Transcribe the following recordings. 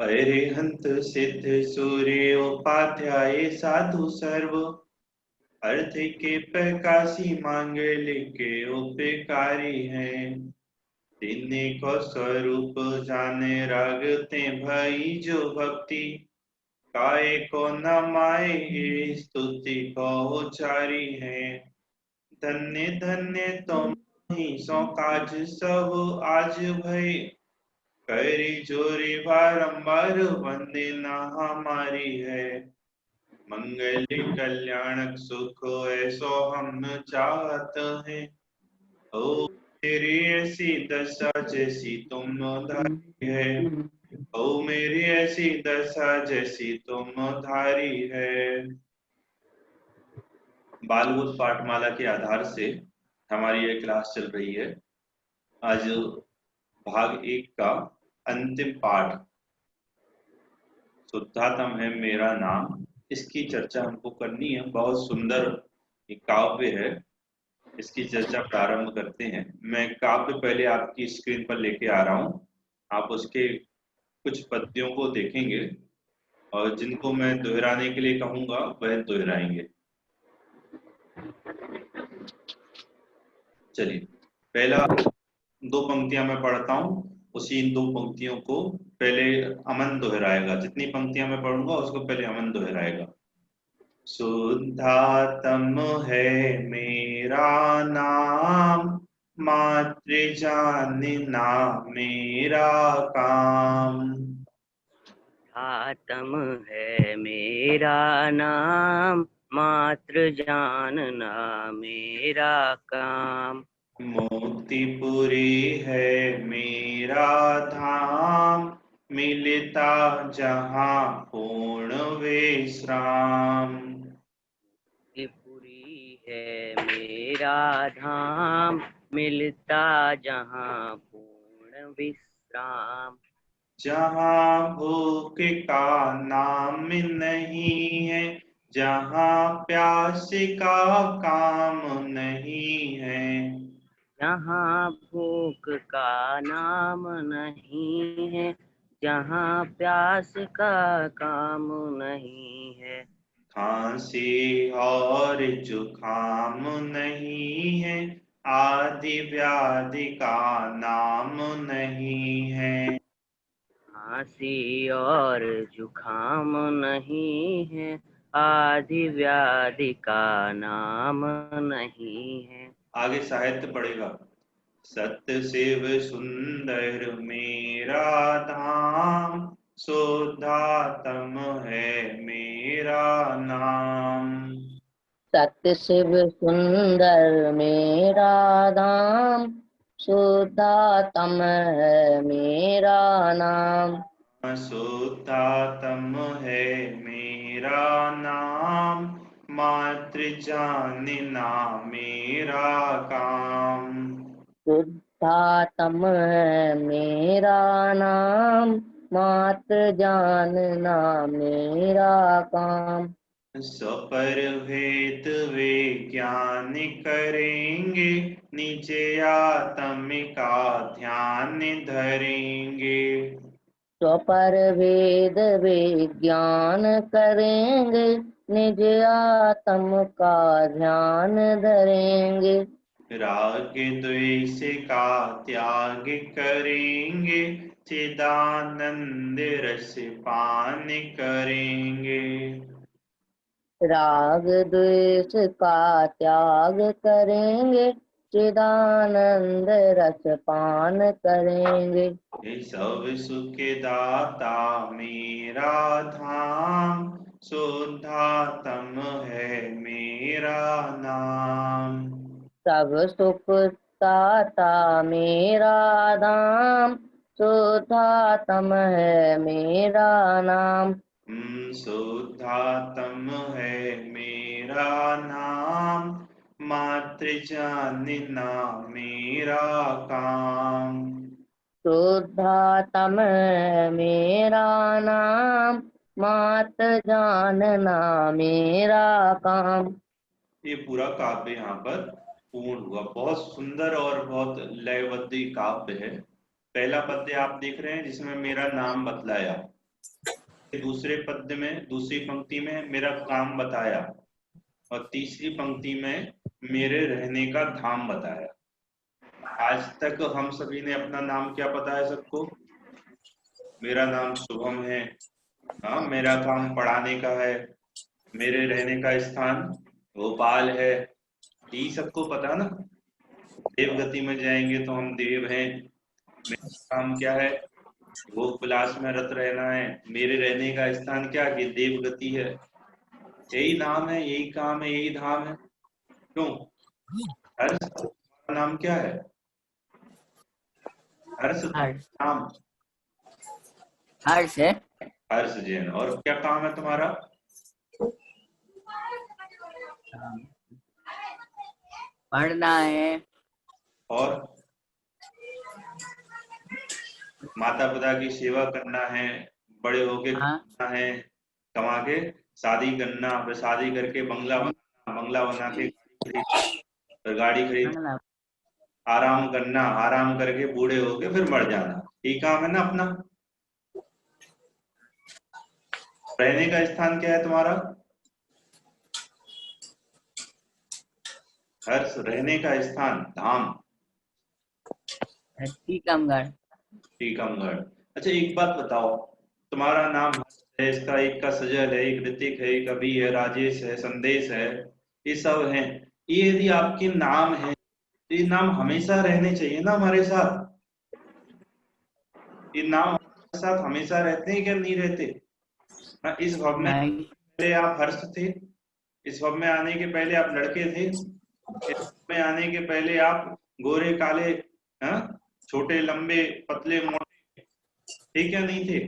अरिहंत सिद्ध सूर्य उपाध्याय साधु सर्व अर्थ के प्रकाशी मांगल्य के उपकारी हैं। तिन्हीं को स्वरूप जाने रगते भई जो भक्ति काय को न माए ये स्तुति को उचारी है। धन्य धन्य तुम ही सो काज सब आज भय करी जोरी बारंबार वंदना हमारी है। मंगल कल्याणक सुख ऐसो हम चाहत हैं। ओ मेरी ऐसी दशा जैसी तुम धारी है। ओ मेरी ऐसी दशा जैसी तुम धारी है। बालबोध पाठमाला के आधार से हमारी ये क्लास चल रही है। आज भाग 1 का अंतिम पाठ शुद्धातम है मेरा नाम, इसकी चर्चा हमको करनी है। बहुत सुंदर एक काव्य है, इसकी चर्चा प्रारंभ करते हैं। मैं काव्य पहले आपकी स्क्रीन पर लेके आ रहा हूँ, आप उसके कुछ पद्यों को देखेंगे और जिनको मैं दोहराने के लिए कहूंगा वह दोहराएंगे। चलिए, पहला 2 पंक्तियां मैं पढ़ता हूँ, उसी 2 पंक्तियों को पहले अमन दोहराएगा। जितनी पंक्तियां मैं पढ़ूंगा उसको पहले अमन दोहराएगा। शुद्धात्म है मेरा नाम, मातृ जानना मेरा काम। आत्म है मेरा नाम, मातृ जानना मेरा काम। मुक्तिपुरी है मेरा धाम, मिलता जहाँ पूर्ण विश्राम। त्रिपुरी है मेरा धाम, मिलता जहाँ पूर्ण विश्राम। जहाँ भूख का नाम नहीं है, जहाँ प्यास का काम नहीं है। जहाँ भूख का नाम नहीं है, जहाँ प्यास का काम नहीं है। खांसी और जुखाम नहीं है, आदि व्याधि का नाम नहीं है। खांसी और जुखाम नहीं है, आदि व्याधि का नाम नहीं है। आगे साहित्य पढ़ेगा। सत्य शिव सुंदर मेरा धाम, शुद्धात्म है मेरा नाम। सत्य शिव सुंदर मेरा धाम, शुद्धात्म है मेरा नाम। शुद्धात्म है मेरा नाम, मातृ जानना मेरा काम। शुद्धात्म है मेरा नाम, मात्र जानना मेरा काम। सपर भेद विज्ञान करेंगे, नीचे आत्म का ध्यान धरेंगे। स्वपर वेद विज्ञान करेंगे, निज आत्म का ध्यान धरेंगे। राग द्वेष का त्याग करेंगे, चिदानंद रस पान करेंगे। राग द्वेष का त्याग करेंगे, चिदानंद रस पान करेंगे। ये सब सुख दाता मेरा धाम, शुद्धात्म है मेरा नाम। सब सुख दाता मेरा धाम, शुद्धात्म है मेरा नाम। शुद्धात्म है मेरा नाम, मातृ जानना मेरा काम। शुद्धात्म है मेरा नाम, मात जानना मेरा काम। ये पूरा काव्य यहाँ पर पूर्ण हुआ। बहुत सुंदर और बहुत लयबद्ध काव्य है। पहला पद्य आप देख रहे हैं जिसमें मेरा नाम बतलाया, दूसरे पद में, दूसरी पंक्ति में मेरा काम बताया और तीसरी पंक्ति में मेरे रहने का धाम बताया। आज तक हम सभी ने अपना नाम क्या बताया सबको? मेरा नाम शुभम है, हाँ, मेरा काम पढ़ाने का है, मेरे रहने का स्थान भोपाल है, यही सबको पता ना। देवगति में जाएंगे तो हम देव हैं, मेरा काम क्या है? वो विलास में रत रहना है, मेरे रहने का स्थान क्या कि देवगति है। यही नाम है, यही काम है, यही धाम है। क्यों? हर्ष का नाम क्या है? हर्ष नाम हर्ष है। हर्ष जैन। और क्या काम है तुम्हारा? पढ़ना है। और माता पिता की सेवा करना है, बड़े होके करना है, कमा के शादी करना, फिर शादी करके बंगला बनाना, बंगला बना के गाड़ी खरीद, आराम करना, आराम करके बूढ़े होके फिर मर जाना, यही काम है ना अपना। रहने का स्थान क्या है तुम्हारा? हर्ष रहने का स्थान धाम टीकमगढ़। टीकमगढ़। अच्छा एक बात बताओ, तुम्हारा नाम है, इसका एक का सजल है, एक ऋतिक है, एक अभी है, राजेश है, संदेश है, ये सब हैं। ये यदि आपके नाम है तो ये नाम हमेशा रहने चाहिए ना हमारे साथ। ये नाम हमारे साथ हमेशा रहते हैं क्या नहीं रहते? ना, इस भव में पहले आप हर्ष थे, इस भव में आने के पहले आप लड़के थे, इस भव में आने के पहले आप गोरे काले, हाँ, छोटे लंबे पतले मोटे थे क्या नहीं थे?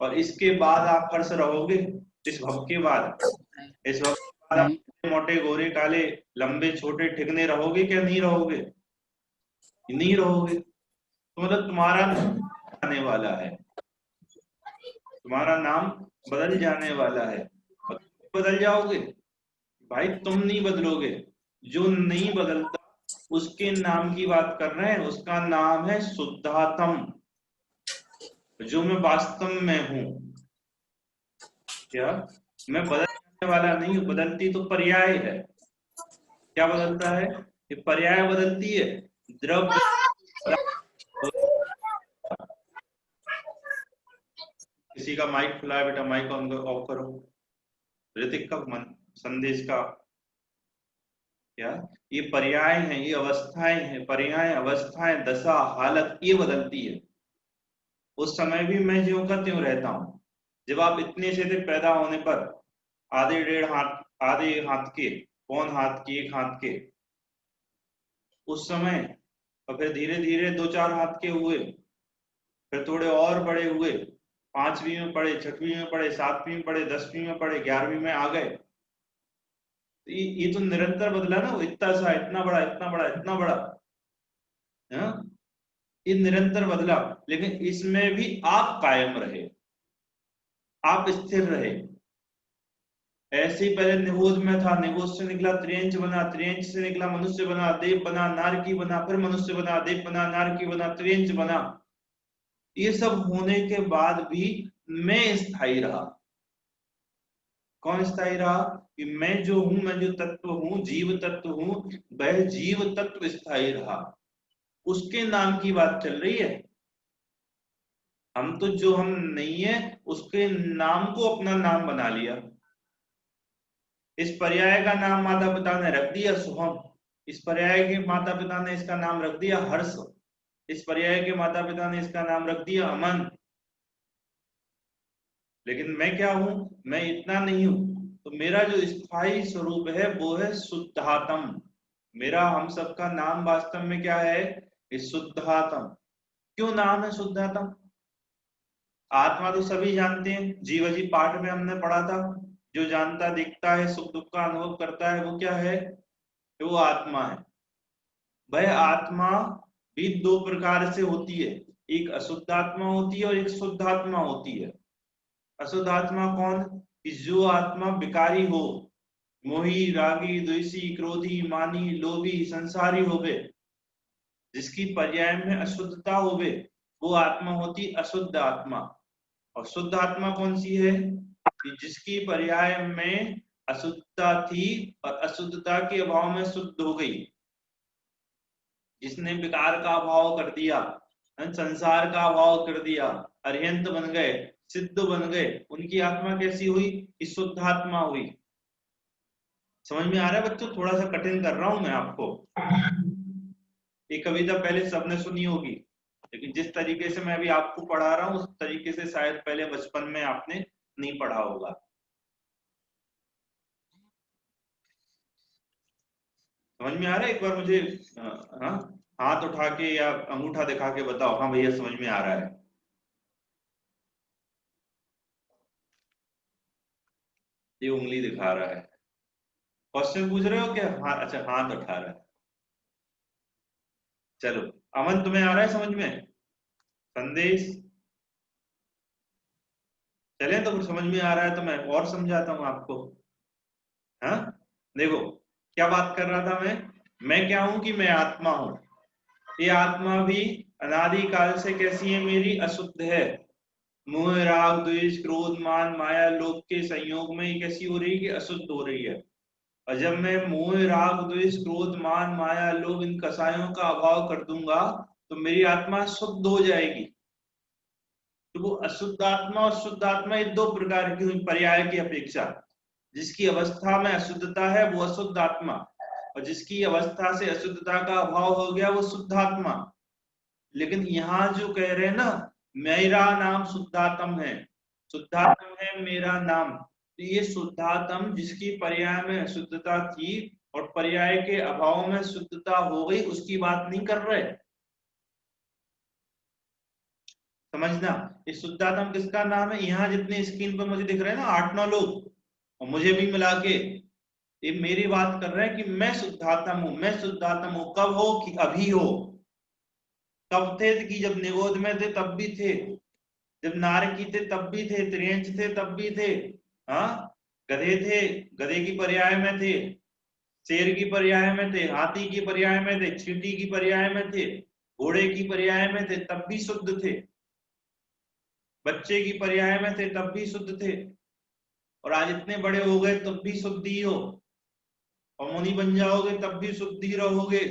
और इसके बाद आप हर्ष रहोगे? इस भव के बाद, इस भव के बाद आप मोटे गोरे काले लंबे छोटे ठिकने रहोगे क्या नहीं रहोगे? नहीं रहोगे। तो मतलब तुम्हारा नाम आने वाला है, तुम्हारा नाम बदल जाने वाला है। और बदल जाओगे भाई, तुम नहीं बदलोगे, जो नहीं बदलता उसके नाम की बात कर रहे हैं, उसका नाम है शुद्धात्म, जो मैं वास्तव में हूं। क्या मैं बदलने वाला नहीं हूं? बदलती तो पर्याय है। क्या बदलता है? ये पर्याय बदलती है। द्रव्य, किसी का माइक खुला है बेटा, माइक ऑफ करो। ऋतिक का मन, संदेश का। क्या ये पर्याय हैं, ये अवस्थाएं हैं, पर्याय अवस्थाएं, दशा हालत, ये बदलती है। उस समय भी मैं ज्यों का त्यों रहता हूं। जब आप इतने से थे पैदा होने पर, आधे डेढ़ हाथ, आधे हाथ के, पौन हाथ के, एक हाथ के, उस समय, और फिर धीरे धीरे 2-4 हाथ के हुए, फिर थोड़े और बड़े हुए, 5वीं में पढ़े, 6वीं में पढ़े, 7वीं में पढ़े, 10वीं में पढ़े, 11वीं में आ गए। ये तो निरंतर बदला ना, वो इतना सा, इतना बड़ा, इतना बड़ा, इतना बड़ा, हाँ? ये निरंतर बदला, लेकिन इसमें भी आप कायम रहे, आप स्थिर रहे। ऐसे ही पहले निगोज में था, निगोज से निकला त्रियंच बना, त्रियंच से निकला मनुष्य बना, देव बना, नारकी बना, फिर मनुष्य बना, देव बना, नारकी बना, त्रियंच बना। ये सब होने के बाद भी मैं स्थायी रहा। कौन स्थायी रहा? कि मैं जो हूं, मैं जो तत्व हूं, जीव तत्व हूं, वह जीव तत्व स्थायी रहा। उसके नाम की बात चल रही है। हम तो जो हम नहीं है उसके नाम को अपना नाम बना लिया। इस पर्याय का नाम माता पिता ने रख दिया शुभम, इस पर्याय के माता पिता ने इसका नाम रख दिया हर्ष, इस पर्याय के माता पिता ने इसका नाम रख दिया अमन। लेकिन मैं क्या हूं? मैं इतना नहीं हूं। तो मेरा जो स्थायी स्वरूप है वो है शुद्धात्म। मेरा, हम सबका नाम वास्तव में क्या है? शुद्धात्म। क्यों नाम है शुद्धात्म? आत्मा तो सभी जानते हैं, जीव जी पाठ में हमने पढ़ा था, जो जानता दिखता है, सुख दुख का अनुभव करता है, वो क्या है? वो आत्मा है। वह आत्मा भी 2 प्रकार से होती है, एक अशुद्ध आत्मा होती है और एक शुद्ध आत्मा होती है। अशुद्ध आत्मा कौन? कि जो आत्मा विकारी हो, मोही, रागी, द्वेषी, क्रोधी, मानी, लोभी, संसारी होवे, जिसकी पर्याय में अशुद्धता होवे, वो आत्मा होती अशुद्ध आत्मा। और शुद्ध आत्मा कौन सी है? कि जिसकी पर्याय में अशुद्धता थी और अशुद्धता के अभाव में शुद्ध हो गई, जिसने विकार का अभाव कर दिया, संसार का अभाव कर दिया, अरिहंत बन गए, सिद्ध बन गए, उनकी आत्मा कैसी हुई? कि शुद्ध आत्मा हुई। समझ में आ रहा है बच्चों? थोड़ा सा कठिन कर रहा हूं मैं आपको। ये कविता पहले सबने सुनी होगी, लेकिन जिस तरीके से मैं अभी आपको पढ़ा रहा हूं उस तरीके से शायद पहले बचपन में आपने नहीं पढ़ा होगा। समझ में आ रहा है? एक बार मुझे हाँ हाथ उठा के या अंगूठा दिखा के बताओ, हाँ भैया समझ में आ रहा है। ये उंगली दिखा रहा है। क्वेश्चन पूछ रहे हो क्या? हाँ अच्छा, हाथ उठा रहा है। चलो अमन, तुम्हें आ रहा है समझ में? संदेश चले तो समझ में आ रहा है तो मैं और समझाता हूं आपको। हाँ देखो क्या बात कर रहा था मैं क्या हूं? कि मैं आत्मा हूं। ये आत्मा भी अनादि काल से कैसी है? मेरी अशुद्ध है। मोह राग द्वेष क्रोध मान माया लोभ के संयोग में ये कैसी हो रही है? कि अशुद्ध हो रही है। और जब मैं मोह राग द्वेष क्रोध मान माया लोभ इन कसायों का अभाव कर दूंगा तो मेरी आत्मा शुद्ध हो जाएगी। तो वो अशुद्ध आत्मा और शुद्ध आत्मा ये दो प्रकार की हुई पर्याय की अपेक्षा। जिसकी अवस्था में अशुद्धता है वो अशुद्ध आत्मा, और जिसकी अवस्था से अशुद्धता का अभाव हो गया वो शुद्ध आत्मा। लेकिन यहाँ जो कह रहे हैं ना, मेरा नाम शुद्धात्म है, शुद्धात्म है मेरा नाम। तो ये शुद्धात्म जिसकी पर्याय में अशुद्धता थी और पर्याय के अभाव में शुद्धता हो गई, उसकी बात नहीं कर रहे। समझना, ये शुद्धात्म किसका नाम है? यहाँ जितने स्क्रीन पर मुझे दिख रहे हैं ना 8-9 लोग, और मुझे भी मिला के, ये मेरी बात कर रहे हैं कि मैं शुद्धात्म हूं। मैं शुद्धात्म हूं कब हो? कि अभी हो। कब थे? कि जब निगोद में थे तब भी थे, जब नारकी थे तब भी थे, त्रियंच थे तब भी थे, हाँ गधे थे, गधे की पर्याय में थे, शेर की पर्याय में थे, हाथी की पर्याय में थे, चींटी की पर्याय में थे, घोड़े की पर्याय में थे तब भी शुद्ध थे, बच्चे की पर्याय में थे तब भी शुद्ध थे, और आज इतने बड़े हो गए तब भी शुद्ध ही हो। और मुनि बन जाओगे तब भी शुद्ध ही रहोगे,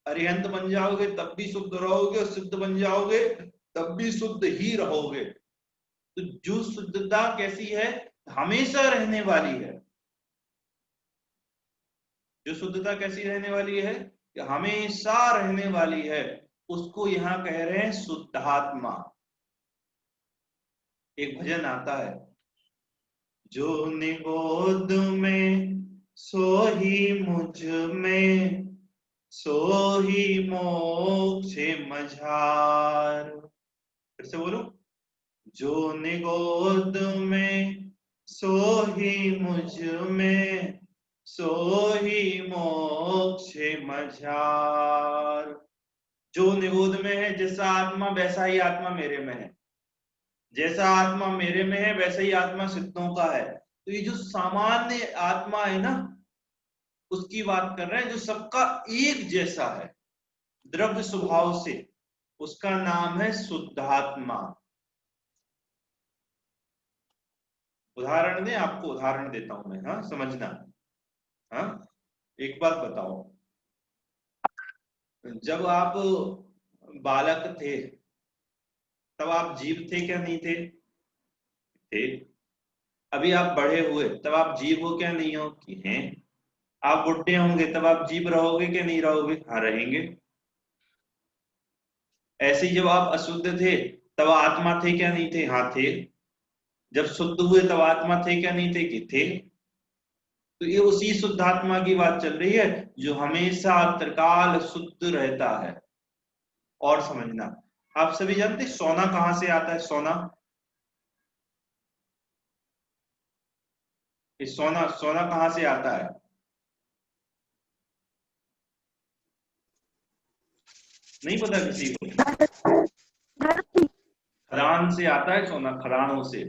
अरिहंत बन जाओगे तब भी शुद्ध रहोगे, और सिद्ध बन जाओगे तब भी शुद्ध ही रहोगे। तो जो शुद्धता कैसी है? हमेशा रहने वाली है। जो शुद्धता कैसी रहने वाली है? कि हमेशा रहने वाली है। उसको यहां कह रहे हैं शुद्धात्मा। एक भजन आता है, जो निगोद में सो ही मुझ में, सो ही मोक्ष मझार। फिर से बोलो, जो निगोद में सो ही मुझ में, सो ही मोक्ष मझार। जो निगोद में है, जैसा आत्मा वैसा ही आत्मा मेरे में है, जैसा आत्मा मेरे में है वैसा ही आत्मा सिद्धों का है। तो ये जो सामान्य आत्मा है ना, उसकी बात कर रहे हैं, जो सबका एक जैसा है द्रव्य स्वभाव से, उसका नाम है शुद्धात्मा। उदाहरण दें आपको? उदाहरण देता हूं मैं, हाँ समझना। हाँ एक बात बताओ, जब आप बालक थे तब आप जीव थे क्या नहीं थे? थे। अभी आप बड़े हुए तब आप जीव हो क्या नहीं हो? कि हैं। आप बुढ़े होंगे तब आप जीव रहोगे क्या नहीं रहोगे? हाँ रहेंगे। ऐसे ही जब आप अशुद्ध थे तब आत्मा थे क्या नहीं थे? हाँ थे। जब शुद्ध हुए तब आत्मा थे क्या नहीं थे? कि थे। तो ये उसी शुद्धात्मा की बात चल रही है जो हमेशा त्रिकाल शुद्ध रहता है। और समझना, आप सभी जानते सोना कहां से आता है? सोना, ये सोना सोना कहां से आता है? नहीं पता किसी को? खदान से आता है सोना, खदानों से।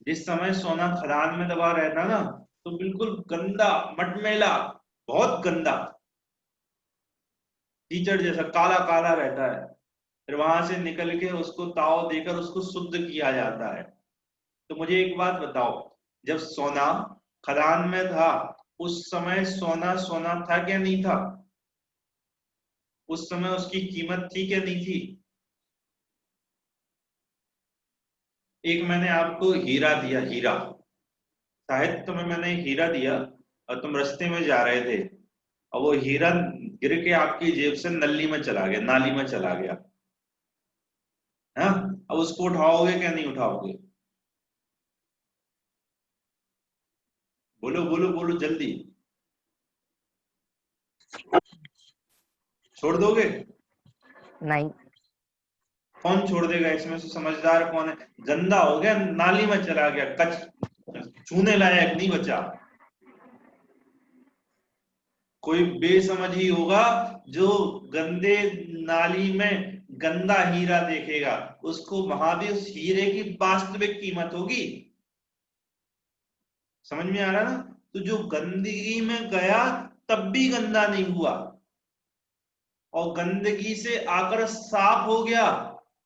जिस समय सोना खदान में दबा रहता ना, तो बिल्कुल गंदा मटमैला, बहुत गंदा कीचड़ जैसा काला काला रहता है। फिर वहां से निकल के उसको ताव देकर उसको शुद्ध किया जाता है। तो मुझे एक बात बताओ, जब सोना खदान में था उस समय सोना सोना था क्या नहीं था? उस समय उसकी कीमत थी क्या नहीं थी? एक मैंने आपको हीरा दिया, हीरा शायद तुम्हें मैंने हीरा दिया और तुम रास्ते में जा रहे थे और वो हीरा गिर के आपकी जेब से नली में चला गया, नाली में चला गया। हाँ, अब उसको उठाओगे क्या नहीं उठाओगे? बोलो बोलो बोलो जल्दी। छोड़ दोगे? नहीं। कौन छोड़ देगा इसमें से? समझदार कौन है? गंदा हो गया, नाली में चला गया, छूने लायक नहीं बचा। कोई बेसमझ ही होगा जो गंदे नाली में गंदा हीरा देखेगा, उसको वहां भी उस हीरे की वास्तविक कीमत होगी। समझ में आ रहा ना? तो जो गंदगी में गया तब भी गंदा नहीं हुआ, और गंदगी से आकर साफ हो गया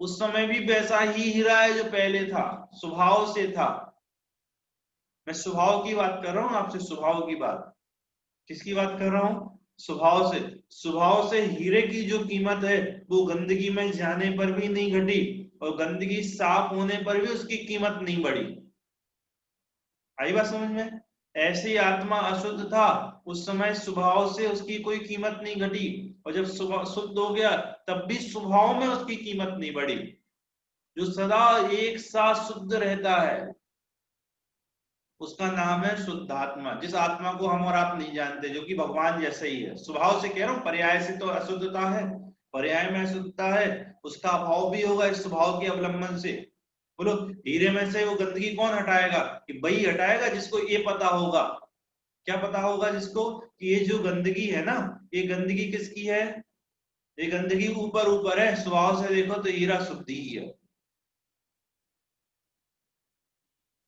उस समय भी वैसा ही हीरा है जो पहले था, स्वभाव से था। मैं स्वभाव की बात कर रहा हूं आपसे, स्वभाव की बात। किसकी बात कर रहा हूं? स्वभाव से। स्वभाव से हीरे की जो कीमत है वो गंदगी में जाने पर भी नहीं घटी, और गंदगी साफ होने पर भी उसकी कीमत नहीं बढ़ी। आई बात समझ में? ऐसे ही आत्मा अशुद्ध था उस समय, स्वभाव से उसकी कोई कीमत नहीं घटी, और जब शुद्ध हो गया तब भी स्वभाव में उसकी कीमत नहीं बढ़ी। जो सदा एक साथ शुद्ध रहता है उसका नाम है शुद्धात्मा। जिस आत्मा को हम और आप नहीं जानते, जो कि भगवान जैसे ही है, स्वभाव से कह रहा हूं, पर्याय से तो अशुद्धता है, पर्याय में अशुद्धता है, उसका अभाव भी होगा इस स्वभाव के अवलंबन से। बोलो, हीरे में से वो गंदगी कौन हटाएगा? कि वही हटाएगा जिसको ये पता होगा। क्या पता होगा जिसको? कि ये जो गंदगी है ना, ये गंदगी किसकी है? ये गंदगी ऊपर ऊपर है, स्वभाव से देखो तो हीरा शुद्ध ही है।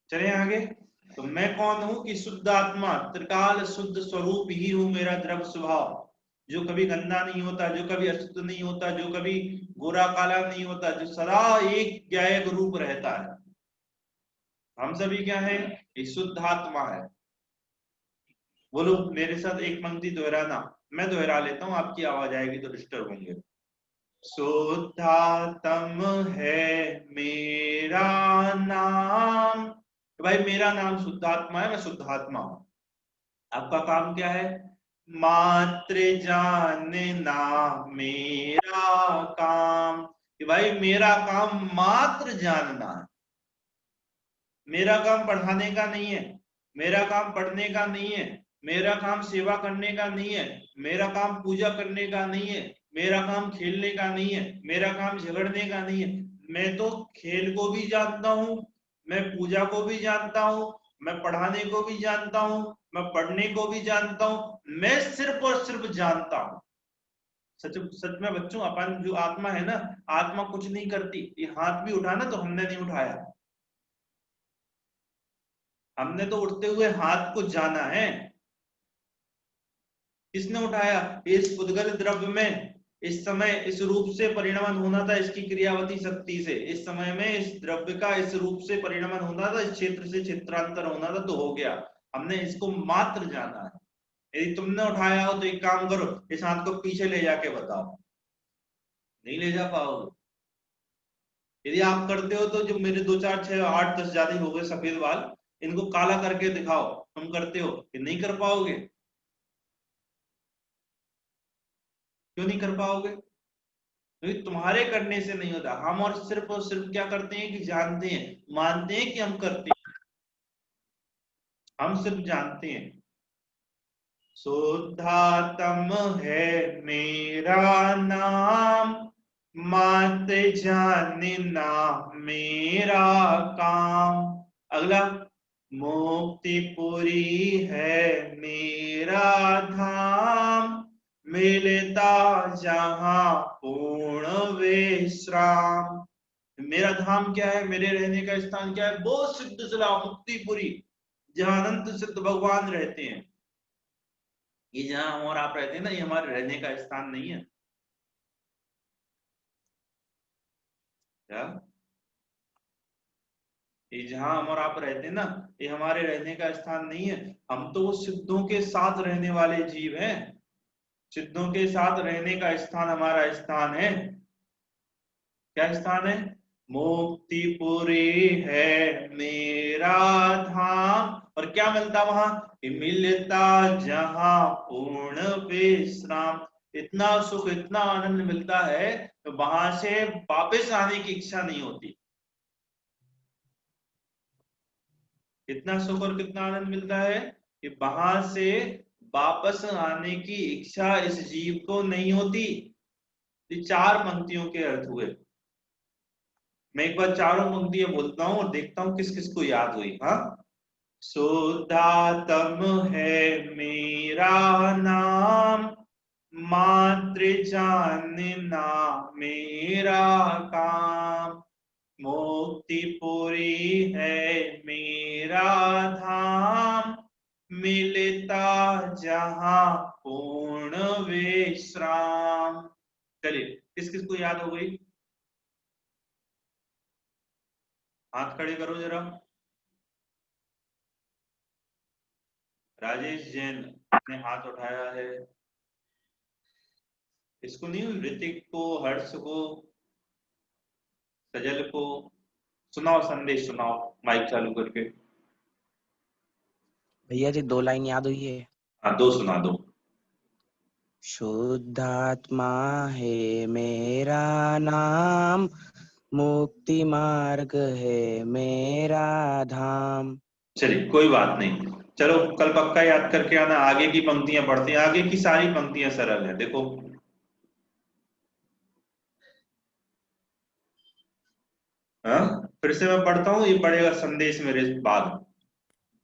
चले आगे। तो मैं कौन हूं? कि शुद्ध आत्मा, त्रिकाल शुद्ध स्वरूप ही हूं, मेरा द्रव स्वभाव, जो कभी गंदा नहीं होता, जो कभी अशुद्ध नहीं होता, जो कभी गोरा काला नहीं होता, जो सदा एक ज्ञायक रूप रहता है। हम सभी क्या है? ये शुद्ध आत्मा है। बोलो मेरे साथ एक पंक्ति दोहराना, मैं दोहरा लेता हूं, आपकी आवाज आएगी तो डिस्टर्ब होंगे। शुद्धात्म है मेरा नाम। तो भाई मेरा नाम शुद्धात्मा है, मैं शुद्धात्मा हूं। आपका काम क्या है? मात्र जानना मेरा काम। कि भाई मेरा काम मात्र जानना है। मेरा काम पढ़ाने का नहीं है, मेरा काम पढ़ने का नहीं है, मेरा काम सेवा करने का नहीं है, मेरा काम पूजा करने का नहीं है, मेरा काम खेलने का नहीं है, मेरा काम झगड़ने का नहीं है। मैं तो खेल को भी जानता हूँ, मैं पूजा को भी जानता हूँ, मैं पढ़ाने को भी जानता हूँ, मैं पढ़ने को भी जानता हूँ, मैं सिर्फ और सिर्फ जानता हूँ। सच सच में बच्चों, अपन जो आत्मा है ना, आत्मा कुछ नहीं करती। ये हाथ भी उठाना तो हमने नहीं उठाया, हमने तो उठते हुए हाथ को जाना है। किसने उठाया? इस उद्गल द्रव्य में इस समय इस रूप से परिणमन होना था, इसकी क्रियावती शक्ति से। इस समय में इस द्रव्य का इस रूप से परिणमन होना था, इस क्षेत्र से क्षेत्रांतर होना था, तो हो गया। हमने इसको मात्र जाना है। यदि तुमने उठाया हो तो एक काम करो, इस हाथ को पीछे ले जाके बताओ। नहीं ले जा पाओगे। यदि आप करते हो तो जो मेरे 2 4 6 8 10 ज्यादा ही हो गए सफेद बाल, इनको काला करके दिखाओ। तुम करते हो कि नहीं कर पाओगे? क्यों नहीं कर पाओगे? क्योंकि तुम्हारे करने से नहीं होता। हम और सिर्फ क्या करते हैं? कि जानते हैं, मानते हैं कि हम करते हैं, हम सिर्फ जानते हैं। शुद्धात्म है मेरा नाम, मात्र जानना मेरा काम। अगला, मुक्तिपुरी है मेरा धाम, मिलता जहां पूर्ण विश्राम। मेरा धाम क्या है? मेरे रहने का स्थान क्या है? वो सिद्ध सला मुक्तिपुरी, जहां अनंत सिद्ध भगवान रहते हैं। ये जहां हम और आप रहते हैं ना, ये हमारे रहने का स्थान नहीं है। क्या? ये जहां हम और आप रहते हैं ना, ये हमारे रहने का स्थान नहीं है। हम तो वो सिद्धों के साथ रहने वाले जीव हैं। सिद्धों के साथ रहने का स्थान हमारा स्थान है। क्या स्थान है? मुक्तिपुरी है मेरा धाम। और क्या मिलता वहां? मिलता जहां पूर्ण विश्राम। इतना सुख, इतना आनंद मिलता है, तो वहां से वापस आने की इच्छा नहीं होती। कितना सुख और कितना आनंद मिलता है कि वहां से वापस आने की इच्छा इस जीव को नहीं होती। ये 4 पंक्तियों के अर्थ हुए। मैं एक बार चारों पंक्तियां बोलता हूं और देखता हूं किस किस को याद हुई। हाँ। शुद्धात्म है मेरा नाम, मात्र जानना मेरा काम। मुक्तिपुरी है मेरा धाम, मिलता जहां पूर्ण विश्राम। चलिए, किस किस को याद हो गई? हाथ खड़े करो जरा। राजेश जैन ने हाथ उठाया है। इसको नहीं, ऋतिक को, हर्ष को, सजल को। सुनाओ, संदेश सुनाओ माइक चालू करके। भैया जी 2 लाइन याद हुई है। हाँ, 2 सुना दो। शुद्धात्मा है मेरा नाम, मुक्ति मार्ग है मेरा धाम। चलिए, कोई बात नहीं। चलो, कल पक्का याद करके आना। आगे की पंक्तियां पढ़ते हैं। आगे की सारी पंक्तियां सरल है, देखो। हाँ, फिर से मैं पढ़ता हूँ, ये पढ़ेगा संदेश मेरे बाद।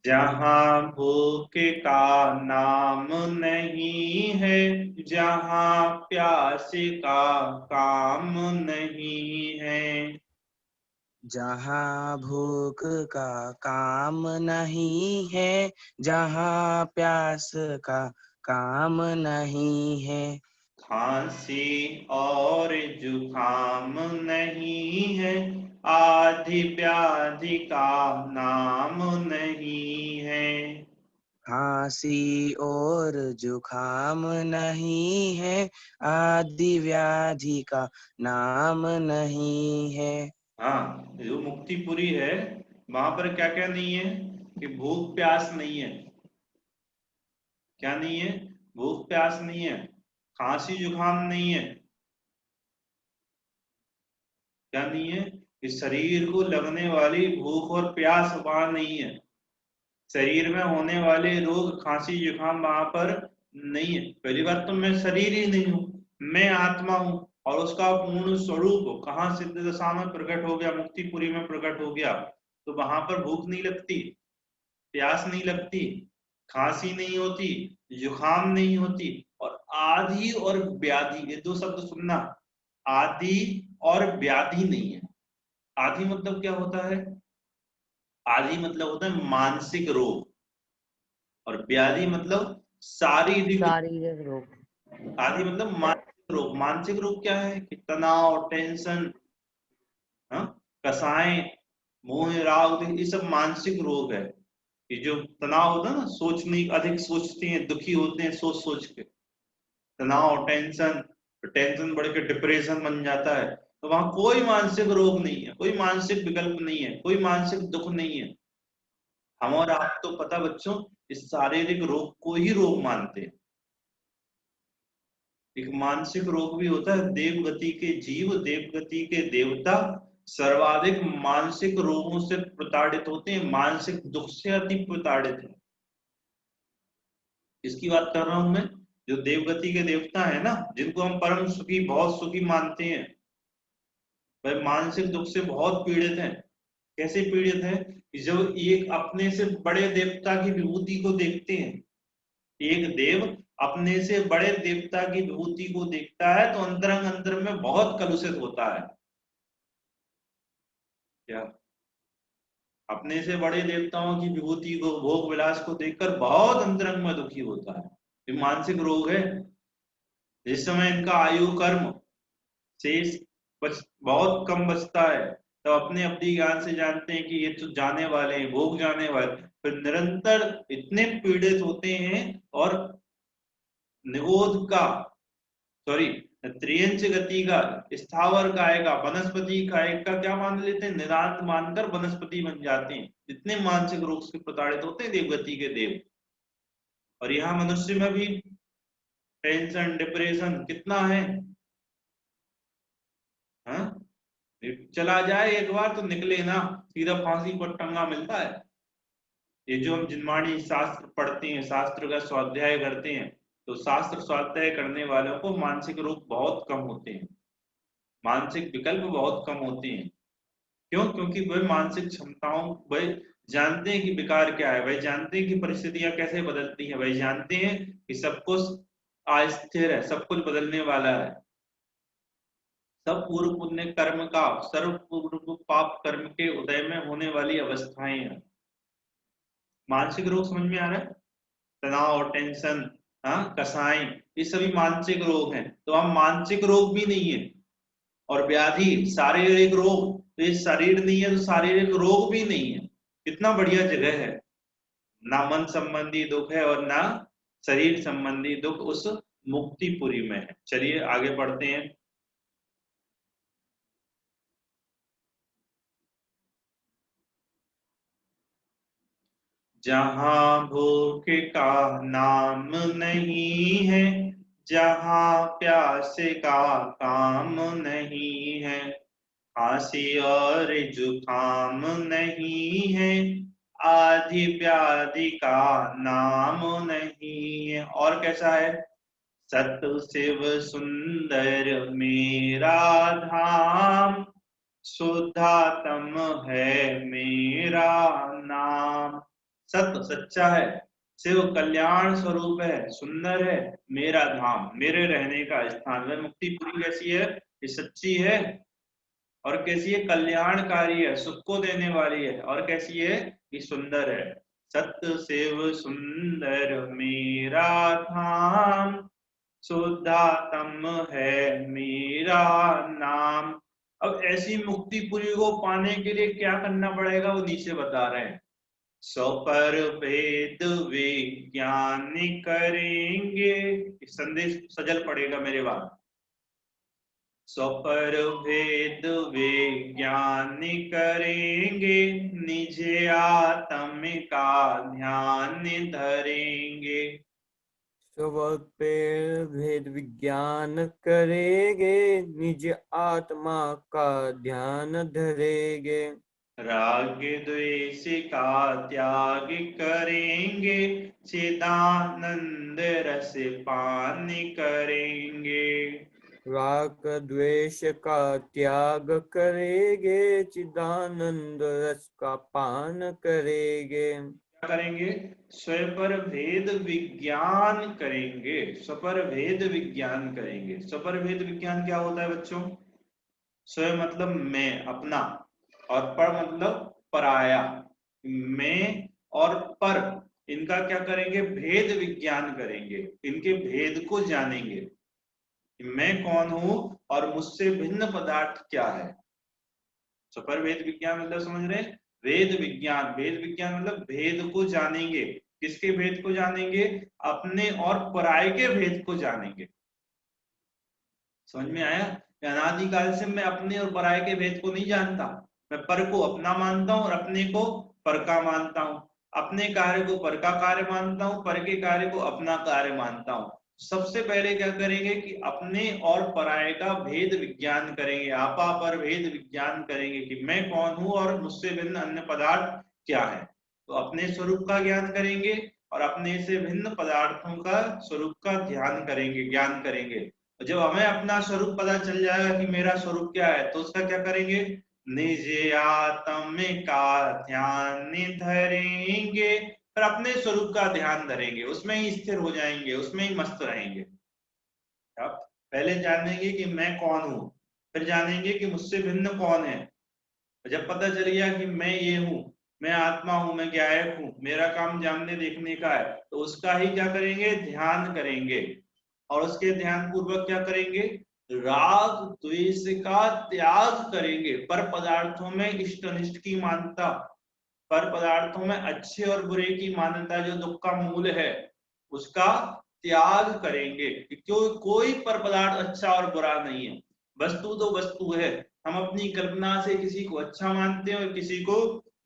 जहां भूख का नाम नहीं है, जहां प्यास का काम नहीं है। जहाँ भूख का काम नहीं है, जहाँ प्यास का काम नहीं है। खांसी और जुकाम नहीं है, आदि व्याधि का नाम नहीं है। खांसी और जुखाम नहीं है, आदि व्याधि का नाम नहीं है। हाँ, जो मुक्तिपुरी है वहां पर क्या क्या नहीं है? कि भूख प्यास नहीं है। क्या नहीं है? भूख प्यास नहीं है, खांसी जुकाम नहीं है। क्या नहीं है? कि शरीर को लगने वाली भूख और प्यास वहां नहीं है। शरीर में होने वाले रोग, खांसी जुकाम वहां पर नहीं है। पहली बात तो मैं शरीर ही नहीं हूं, मैं आत्मा हूं। और उसका पूर्ण स्वरूप कहाँ सिद्ध दशा में प्रकट हो गया? मुक्तिपुरी में प्रकट हो गया। तो वहां पर भूख नहीं लगती, प्यास नहीं लगती, खांसी नहीं होती, जुकाम नहीं होती। और आदि और व्याधि, ये 2 शब्द सुनना। आदि और व्याधि नहीं है। आदि मतलब क्या होता है? आदि मतलब होता है मानसिक रोग। और व्याधि मतलब शारीरिक। शारीरिक रोग। आदि मतलब मानसिक रोग। मानसिक रोग क्या है? कि तनाव, टेंशन, हाँ, कसाय, मोह, राग, ये सब मानसिक रोग है। ये जो तनाव होता है ना, सोचने अधिक सोचते हैं, दुखी होते हैं सोच सोच के, तनाव, टेंशन, टेंशन बढ़ के डिप्रेशन बन जाता है। तो वहां कोई मानसिक रोग नहीं है, कोई मानसिक विकल्प नहीं है, कोई मानसिक दुख नहीं है। हम और आप तो पता बच्चों, इस शारीरिक रोग को ही रोग मानते हैं। एक मानसिक रोग भी होता है। देवगति के जीव, देवगति के देवता सर्वाधिक मानसिक रोगों से प्रताड़ित होते हैं, मानसिक दुख से अति प्रताड़ित है। इसकी बात कर रहा हूं मैं। जो देवगति के देवता है ना, जिनको हम परम सुखी, बहुत सुखी मानते हैं, वह मानसिक दुख से बहुत पीड़ित हैं। कैसे पीड़ित है? कि जब एक अपने से बड़े देवता की विभूति को देखते हैं, एक देव अपने से बड़े देवता की विभूति को देखता है, तो अंतरंग अंतर में बहुत कलुषित होता है। क्या? अपने से बड़े देवताओं की विभूति को, भोग विलास को देखकर बहुत अंतरंग में दुखी होता है। ये मानसिक रोग है। जिस समय इनका आयु कर्म शेष बहुत कम बचता है, तो अपने अपनी ज्ञान से जानते हैं कि ये तो जाने वाले हैं, भोग जाने वाले, फिर निरंतर इतने पीड़ित होते हैं और निगोद का सॉरी त्रियंच गति का, स्थावर काय का, वनस्पति काय का क्या मान लेते हैं, निरांत मानकर वनस्पति बन जाते हैं। इतने मानसिक रोग से प्रताड़ित होते हैं देवगति के देव। और यहाँ मनुष्य में भी टेंशन डिप्रेशन कितना है, हाँ? चला जाए एक बार तो निकले ना, सीधा फांसी पर टंगा मिलता है। ये जो हम जिनवाणी शास्त्र पढ़ते हैं, शास्त्र का स्वाध्याय करते हैं, तो शास्त्र स्वाध्याय करने वालों को मानसिक रोग बहुत कम होते हैं, मानसिक विकल्प बहुत कम होते हैं। क्यों? क्योंकि वह मानसिक क्षमताओं, वह जानते हैं कि विकार क्या है, वह जानते हैं कि परिस्थितियां कैसे बदलती हैं, वह जानते हैं कि सब कुछ अस्थिर है, सब कुछ बदलने वाला है। सब पूर्व पुण्य कर्म का, सर्व पूर्व पाप कर्म के उदय में होने वाली अवस्थाएं हैं। मानसिक रोग समझ में आ रहा है? तनाव, टेंशन, हाँ, कसाई, ये सभी मानसिक रोग हैं। तो हम मानसिक रोग भी नहीं है, और व्याधि शारीरिक रोग, तो ये शरीर नहीं है तो शारीरिक रोग भी नहीं है। कितना बढ़िया जगह है, ना मन संबंधी दुख है और ना शरीर संबंधी दुख उस मुक्तिपुरी में है। चलिए आगे बढ़ते हैं। जहां भूखे का नाम नहीं है, जहां प्यासे का काम नहीं है, खांसी और जुकाम नहीं है, आदि व्याधि का नाम नहीं है। और कैसा है? सत शिव सुंदर मेरा धाम, शुद्धात्म है मेरा नाम। सत्य सच्चा है, शिव कल्याण स्वरूप है, सुंदर है, मेरा धाम मेरे रहने का स्थान। वह मुक्तिपुरी कैसी है? ये सच्ची है, और कैसी है? कल्याणकारी है, सुख को देने वाली है। और कैसी है? ये सुंदर है। सत्य शिव सुंदर मेरा धाम, शुद्धात्म है मेरा नाम। अब ऐसी मुक्तिपुरी को पाने के लिए क्या करना पड़ेगा, वो नीचे बता रहे हैं। स्वपर भेद विज्ञान करेंगे, संदेश सजल पड़ेगा मेरे बाद। स्वपर भेद विज्ञान करेंगे, निज आत्म का ध्यान धरेंगे। स्वपर भेद विज्ञान करेंगे, निज आत्मा का ध्यान धरेंगे। राग द्वेष का त्याग करेंगे, चिदानंद रस पान करेंगे। राग द्वेष का त्याग करेंगे, चिदानंद रस का पान करेंगे। क्या करेंगे? स्वपर भेद विज्ञान करेंगे, स्वपर भेद विज्ञान करेंगे। स्वपर भेद विज्ञान क्या होता है बच्चों? स्व मतलब मैं, अपना, और पर मतलब पराया। मैं और पर, इनका क्या करेंगे? भेद विज्ञान करेंगे, इनके भेद को जानेंगे। मैं कौन हूं और मुझसे भिन्न पदार्थ क्या है। सुपर भेद विज्ञान मतलब समझ रहे हैं? वेद विज्ञान, वेद विज्ञान मतलब भेद को जानेंगे। किसके भेद को जानेंगे? अपने और पराये के भेद को जानेंगे। समझ में आया? अनादिकाल से मैं अपने और पराये के भेद को नहीं जानता। मैं पर को अपना मानता हूं और अपने को पर का मानता हूं। अपने कार्य को पर का कार्य मानता हूं, पर के कार्य को अपना कार्य मानता हूं। सबसे पहले क्या करेंगे कि अपने और पराये का भेद विज्ञान करेंगे, आपा पर भेद विज्ञान करेंगे कि मैं कौन हूं और मुझसे भिन्न अन्य पदार्थ क्या है। तो अपने स्वरूप का ज्ञान करेंगे और अपने से भिन्न पदार्थों का स्वरूप का ध्यान करेंगे, ज्ञान करेंगे। जब हमें अपना स्वरूप पता चल जाएगा कि मेरा स्वरूप क्या है, तो उसका क्या करेंगे? निज आत्म का ध्यान धरेंगे, फिर अपने स्वरूप का ध्यान धरेंगे, उसमें ही स्थिर हो जाएंगे, उसमें ही मस्त रहेंगे। अब पहले जानेंगे कि मैं कौन हूं, फिर जानेंगे कि मुझसे भिन्न कौन है। जब पता चल गया कि मैं ये हूं, मैं आत्मा हूं, मैं ज्ञायक हूं, मेरा काम जानने देखने का है, तो उसका ही क्या करेंगे? ध्यान करेंगे। और उसके ध्यान पूर्वक क्या करेंगे? राग द्वेष का त्याग करेंगे। पर पदार्थों में इष्ट अनिष्ट की मान्यता, पर पदार्थों में अच्छे और बुरे की मान्यता जो दुख का मूल है उसका त्याग करेंगे। क्यों? कोई पर पदार्थ अच्छा और बुरा नहीं है, वस्तु तो वस्तु है। हम अपनी कल्पना से किसी को अच्छा मानते हैं और किसी को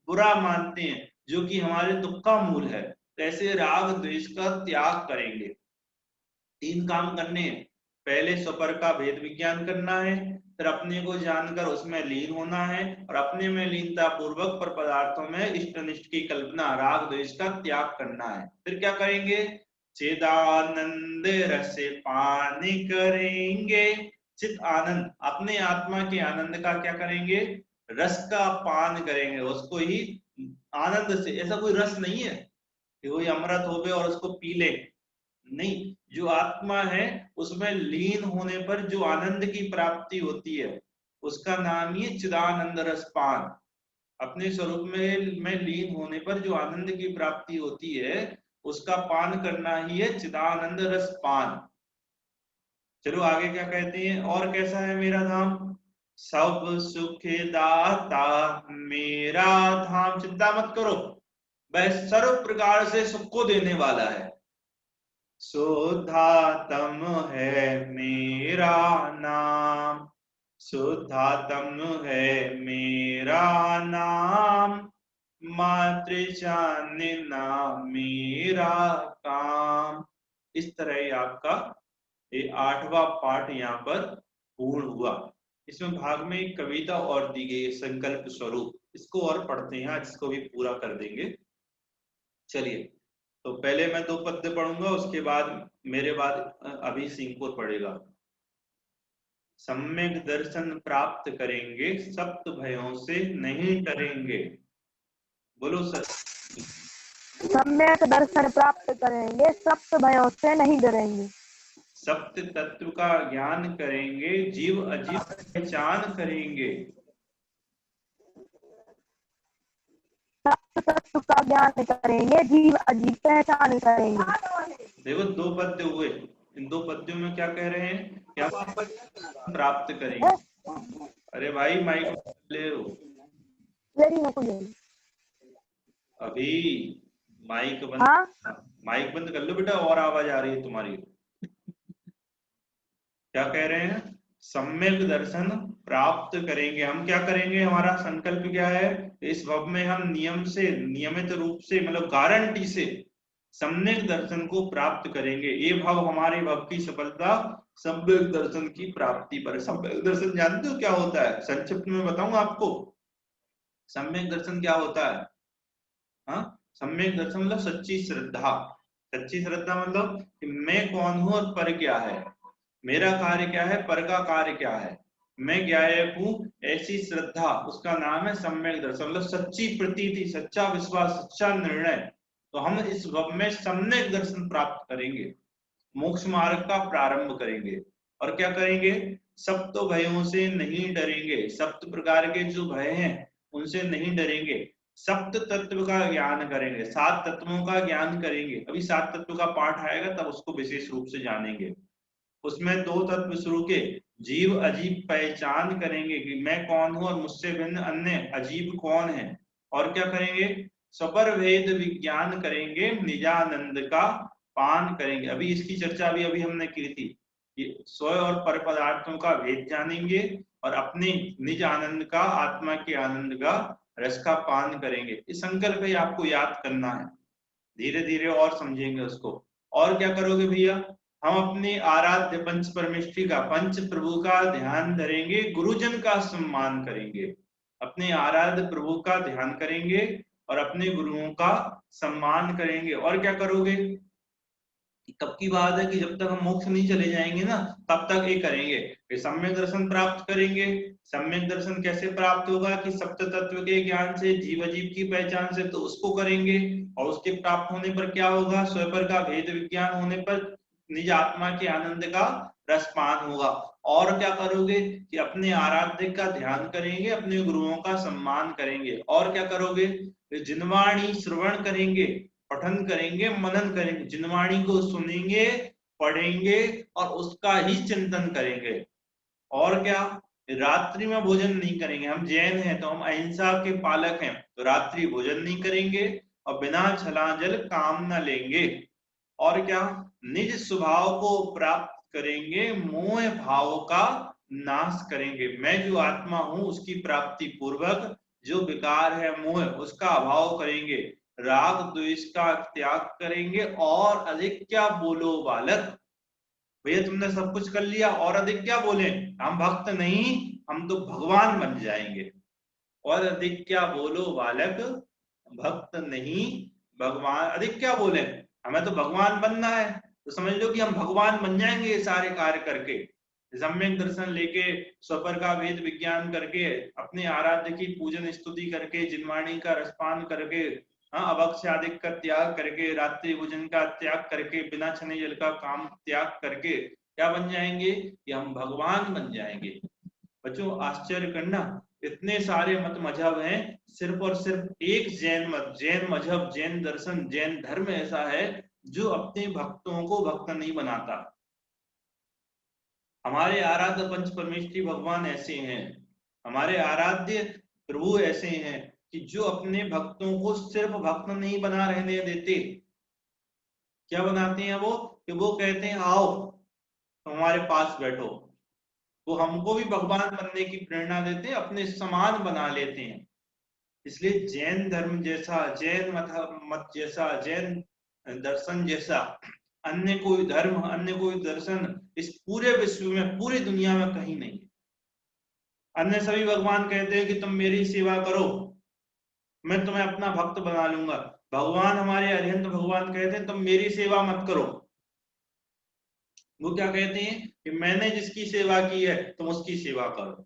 बुरा मानते हैं, जो कि हमारे दुख का मूल है। ऐसे राग द्वेष का त्याग करेंगे। 3 काम करने हैं। पहले स्वपर का भेद विज्ञान करना है, फिर अपने को जानकर उसमें लीन होना है, और अपने में लीनता पूर्वक पर पदार्थों में इष्ट अनिष्ट की कल्पना, राग द्वेष का त्याग करना है। फिर क्या करेंगे? चिदानंद रस पान करेंगे। चित आनंद, अपने आत्मा के आनंद का क्या करेंगे? रस का पान करेंगे। उसको ही आनंद से, ऐसा कोई रस नहीं है कि कोई अमृत हो गए और उसको पी ले, नहीं। जो आत्मा है उसमें लीन होने पर जो आनंद की प्राप्ति होती है उसका नाम ही चिदानंद रस पान। अपने स्वरूप में लीन होने पर जो आनंद की प्राप्ति होती है उसका पान करना ही है चिदानंद रस पान। चलो आगे क्या कहते हैं? और कैसा है मेरा धाम? सब सुख दाता मेरा धाम। चिंता मत करो, वह सर्व प्रकार से सुख को देने वाला है। शुद्धात्म है मेरा नाम, शुद्धात्म है मेरा नाम, मात्र जानना मेरा काम। इस तरह ही आपका ये 8वां पाठ यहाँ पर पूर्ण हुआ। इसमें भाग में एक कविता और दी गई है, संकल्प स्वरूप। इसको और पढ़ते हैं, इसको भी पूरा कर देंगे। चलिए, तो पहले मैं 2 पद्य पढ़ूंगा, उसके बाद मेरे बाद अभी सिंहपुर पढ़ेगा। सम्यक दर्शन प्राप्त करेंगे, सप्त भयों से नहीं डरेंगे। बोलो सर। सम्यक दर्शन प्राप्त करेंगे, सप्त भयों से नहीं डरेंगे। सप्त तत्व का ज्ञान करेंगे, जीव अजीव पहचान करेंगे। सप्त तत्व का ज्ञान करेंगे, जीव अजीब पहचान करेंगे। देखो 2 पद्य हुए, इन 2 पद्यों में क्या कह रहे हैं? क्या प्राप्त करेंगे? अरे भाई माइक ले लो अभी, माइक बंद। हाँ? माइक बंद कर लो बेटा, और आवाज आ रही है तुम्हारी। क्या कह रहे हैं? सम्यक दर्शन प्राप्त करेंगे। हम क्या करेंगे? हमारा संकल्प क्या है? इस भव में हम नियम से, नियमित रूप से, मतलब गारंटी से सम्यक दर्शन को प्राप्त करेंगे। ये भव हमारे भव की सफलता सम्यक दर्शन की प्राप्ति पर। सम्यक दर्शन जानते हो क्या होता है? संक्षिप्त में बताऊं आपको, सम्यक दर्शन क्या होता है? हाँ, सम्यक दर्शन मतलब सच्ची श्रद्धा। सच्ची श्रद्धा मतलब कि मैं कौन हूं और पर क्या है, मेरा कार्य क्या है, पर का कार्य क्या है, मैं ज्ञायक हूं, ऐसी श्रद्धा, उसका नाम है सम्यक दर्शन। मतलब सच्ची प्रतीति, सच्चा विश्वास, सच्चा निर्णय। तो हम इस भव में सम्यक दर्शन प्राप्त करेंगे, मोक्ष मार्ग का प्रारंभ करेंगे। और क्या करेंगे? सप्त भयों से नहीं डरेंगे। सप्त प्रकार के जो भय हैं उनसे नहीं डरेंगे। सप्त तत्व का ज्ञान करेंगे, 7 तत्वों का ज्ञान करेंगे। अभी 7 तत्व का पाठ आएगा तब उसको विशेष रूप से जानेंगे। उसमें 2 तत्व शुरू के, जीव अजीब पहचान करेंगे कि मैं कौन हूं और मुझसे भिन्न अन्य अजीब कौन है। और क्या करेंगे? सपर भेद विज्ञान करेंगे, निजानंद का पान करेंगे। अभी इसकी चर्चा अभी हमने की थी। स्व और पर पदार्थों का भेद जानेंगे और अपने निज आनंद का, आत्मा के आनंद का रस का पान करेंगे। इस संकल्प ही आपको याद करना है, धीरे धीरे और समझेंगे उसको। और क्या करोगे भैया? हम अपने आराध्य पंच परमेष्ठी का, पंच प्रभु का ध्यान धरेंगे, गुरुजन का सम्मान करेंगे। अपने आराध्य प्रभु का ध्यान करेंगे और अपने गुरुओं का सम्मान करेंगे। और क्या करोगे? तब की बात है कि जब तक हम मोक्ष नहीं चले जाएंगे ना, तब तक ये करेंगे। फिर सम्यक दर्शन प्राप्त करेंगे। सम्यक दर्शन कैसे प्राप्त होगा? कि सप्त तत्व के ज्ञान से, जीव अजीव की पहचान से, तो उसको करेंगे। और उसके प्राप्त होने पर क्या होगा? स्वपर का भेद विज्ञान होने पर निज आत्मा के आनंद का रसपान होगा। और क्या करोगे? कि अपने आराध्य का ध्यान करेंगे, अपने गुरुओं का सम्मान करेंगे। और क्या करोगे? जिनवाणी श्रवण करेंगे, पठन करेंगे, मनन करेंगे। जिनवाणी को सुनेंगे, पढ़ेंगे और उसका ही चिंतन करेंगे। और क्या, रात्रि में भोजन नहीं करेंगे। हम जैन हैं तो हम अहिंसा के पालक हैं, तो रात्रि भोजन नहीं करेंगे और बिना छलांजल काम न लेंगे। और क्या, निज स्वभाव को प्राप्त करेंगे, मोह भाव का नाश करेंगे। मैं जो आत्मा हूं उसकी प्राप्ति पूर्वक जो विकार है मोह उसका अभाव करेंगे, राग द्वेष का त्याग करेंगे। और अधिक क्या बोलो बालक, भैया तुमने सब कुछ कर लिया और अधिक क्या बोले, हम भक्त नहीं हम तो भगवान बन जाएंगे। और अधिक क्या बोलो बालक, भक्त नहीं भगवान, अधिक क्या बोले, हमें तो भगवान बनना है, तो समझ लो कि हम भगवान बन जाएंगे ये सारे कार्य करके, सम्यक दर्शन लेके, स्वपर का वेद विज्ञान करके, अपने आराध्य की पूजन स्तुति करके, जिनवाणी का रसपान करके, हाँ अभक्ष्यादिक का त्याग करके, रात्रि भोजन का त्याग करके, बिना छने जल का काम त्याग करके क्या बन जाएंगे, कि हम भगवान बन जाएंगे। बच्चों आश्चर्य करना, इतने सारे मत मजहब हैं, सिर्फ और सिर्फ एक जैन मत, जैन मजहब, जैन दर्शन, जैन धर्म ऐसा है जो अपने भक्तों को भक्त नहीं बनाता। हमारे आराध्य पंच परमेष्ठी भगवान ऐसे हैं, हमारे आराध्य प्रभु ऐसे हैं कि जो अपने भक्तों को सिर्फ भक्त नहीं बना रहने देते। क्या बनाते हैं वो, कि वो कहते हैं आओ तो हमारे पास बैठो, वो हमको भी भगवान बनने की प्रेरणा देते हैं, अपने समान बना लेते हैं। इसलिए जैन धर्म जैसा, जैन मत जैसा, जैन दर्शन जैसा अन्य कोई धर्म, अन्य कोई दर्शन इस पूरे विश्व में, पूरी दुनिया में कहीं नहीं है। अन्य सभी भगवान कहते हैं कि तुम मेरी सेवा करो, मैं तुम्हें अपना भक्त बना लूंगा। भगवान, हमारे अरिहंत भगवान कहते हैं तुम मेरी सेवा मत करो। वो क्या कहते हैं कि मैंने जिसकी सेवा की है तुम उसकी सेवा करो।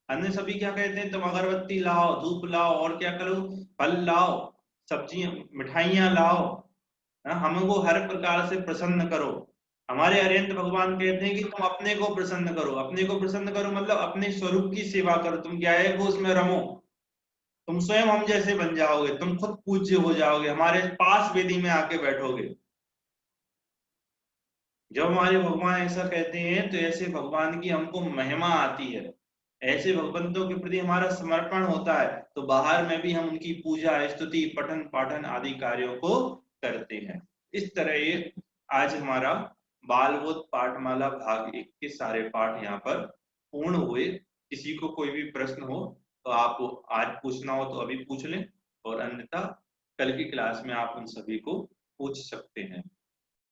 अन्य सभी क्या कहते हैं, तुम अगरबत्ती लाओ, धूप लाओ, और क्या करो, फल लाओ, सब्जियां मिठाइयां लाओ, हमको हर प्रकार से प्रसन्न करो। हमारे अरिहंत भगवान कहते हैं कि तुम अपने को प्रसन्न करो। अपने को प्रसन्न करो मतलब अपने स्वरूप की सेवा करो, तुम क्या है वो उसमें रमो, तुम स्वयं हम जैसे बन जाओगे, तुम खुद पूज्य हो जाओगे, हमारे पास वेदी में आके बैठोगे। जब हमारे भगवान ऐसा कहते हैं तो ऐसे भगवान की हमको महिमा आती है, ऐसे भगवंतों के प्रति हमारा समर्पण होता है, तो बाहर में भी हम उनकी पूजा स्तुति पठन पाठन आदि कार्यों को करते हैं। इस तरह ये आज हमारा बालबोध पाठमाला भाग 1 के सारे पाठ यहाँ पर पूर्ण हुए। किसी को कोई भी प्रश्न हो तो आप आज पूछना हो तो अभी पूछ लें, और अन्यथा कल की क्लास में आप उन सभी को पूछ सकते हैं।